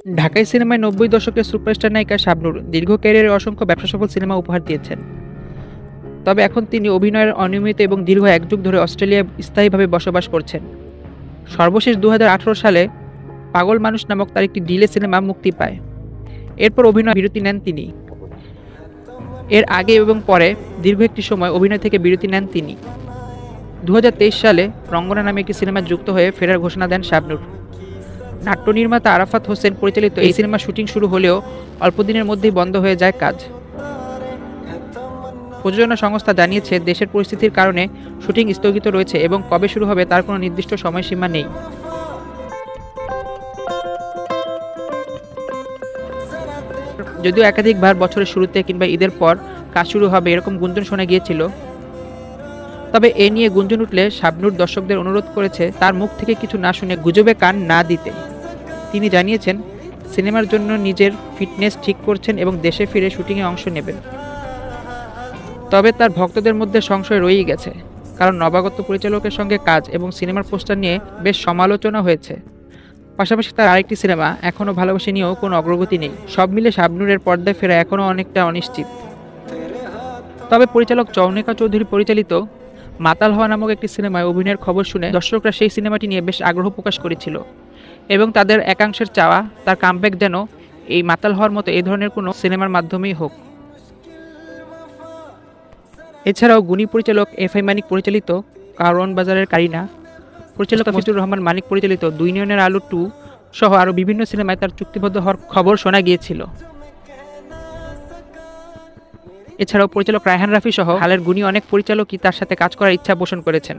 ঢাকাই সিনেমায় ৯০ দশকের সুপারস্টার নায়িকা শাবনূর দীর্ঘ ক্যারিয়ারে অসংখ্য ব্যবসাসফল সিনেমা উপহার দিয়েছেন। তবে এখন তিনি অভিনয়ের অনিয়মিত এবং দীর্ঘ এক যুগ ধরে অস্ট্রেলিয়ায় স্থায়ীভাবে বসবাস করছেন। সর্বশেষ ২০১৮ সালে পাগল মানুষ নামক তার একটি ডিলে সিনেমা মুক্তি পায়। এরপর অভিনয় বিরতি নেন তিনি। এর আগে এবং পরে দীর্ঘ একটি সময় অভিনয় থেকে বিরতি নেন তিনি। ২০২৩ সালে রঙ্গনা নামে একটি সিনেমা যুক্ত হয়ে ফেরার ঘোষণা দেন শাবনূর। নাট্য নির্মাতা আরাফাত হোসেন পরিচালিত এই সিনেমার শুটিং শুরু হলেও অল্প দিনের মধ্যেই বন্ধ হয়ে যায় কাজ। প্রযোজনা সংস্থা জানিয়েছে দেশের পরিস্থিতির কারণে শুটিং স্থগিত রয়েছে এবং কবে শুরু হবে তার কোনো নির্দিষ্ট সময়সীমা নেই। যদিও একাধিকবার বছরের শুরুতে কিংবা ঈদের পর কাজ শুরু হবে এরকম গুঞ্জন শোনা গিয়েছিল, তবে এ নিয়ে গুঞ্জন উঠলে শাবনূর দর্শকদের অনুরোধ করেছে তার মুখ থেকে কিছু না শুনে গুজবে কান না দিতে। তিনি জানিয়েছেন সিনেমার জন্য নিজের ফিটনেস ঠিক করছেন এবং দেশে ফিরে শুটিংয়ে অংশ নেবেন। তবে তার ভক্তদের মধ্যে সংশয় রয়েই গেছে, কারণ নবাগত পরিচালকের সঙ্গে কাজ এবং সিনেমার পোস্টার নিয়ে বেশ সমালোচনা হয়েছে। পাশাপাশি তার আরেকটি সিনেমা এখনও ভালোবাসা নিয়েও কোনো অগ্রগতি নেই। সব মিলে শাবনূরের পর্দায় ফেরা এখনও অনেকটা অনিশ্চিত। তবে পরিচালক চৌনিকা চৌধুরী পরিচালিত মাতাল হওয়া নামক একটি সিনেমায় অভিনয়ের খবর শুনে দর্শকরা সেই সিনেমাটি নিয়ে বেশ আগ্রহ প্রকাশ করেছিল এবং তাদের একাংশের চাওয়া তার কামব্যাক যেন এই মাতাল হওয়ার মতো এই ধরনের কোনো সিনেমার মাধ্যমেই হোক। এছাড়াও গুণী পরিচালক এফআই মানিক পরিচালিত কারওয়ান বাজারের কারিনা, পরিচালক মফিজুর রহমান মানিক পরিচালিত ২ নয়নের আলো 2 সহ আরও বিভিন্ন সিনেমায় তার চুক্তিবদ্ধ হওয়ার খবর শোনা গিয়েছিল। এছাড়াও পরিচালক রায়হান রাফি সহ হালের গুণী অনেক পরিচালকই তার সাথে কাজ করার ইচ্ছা পোষণ করেছেন।